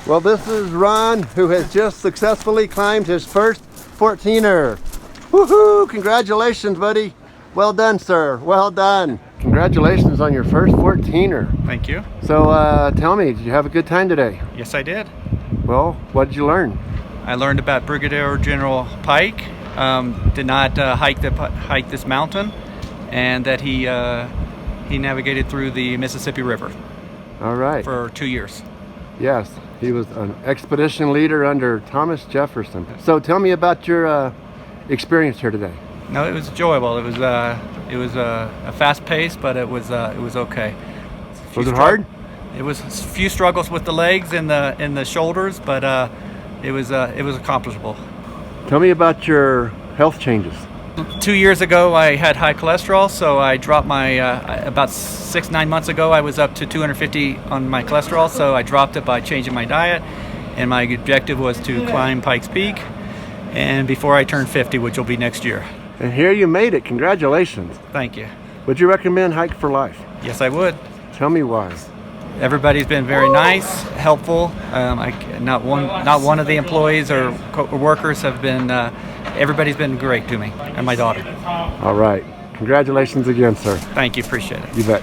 Well, this is Ron, who has just successfully climbed his first 14er. Woohoo! Congratulations, buddy. Well done, sir. Well done. Congratulations on your first 14er. Thank you. So tell me, did you have a good time today? Yes, I did. Well, what did you learn? I learned about Brigadier General Pike. Did not hike this mountain, and that he navigated through the Mississippi River. All right. For 2 years. Yes, he was an expedition leader under Thomas Jefferson. So tell me about your experience here today. No, it was enjoyable. It was a fast pace, but it was okay. Was it hard? It was a few struggles with the legs and the shoulders, but it was accomplishable. Tell me about your health changes. 2 years ago, I had high cholesterol, so I dropped my about 6-9 months ago. I was up to 250 on my cholesterol, so I dropped it by changing my diet. And my objective was to climb Pikes Peak, and before I turn 50, which will be next year. And here you made it. Congratulations. Thank you. Would you recommend Hike for Life? Yes, I would. Tell me why. Everybody's been very nice, helpful. Not one of the employees or workers have been. Everybody's been great to me and my daughter. All right. Congratulations again, sir. Thank you. Appreciate it. You bet.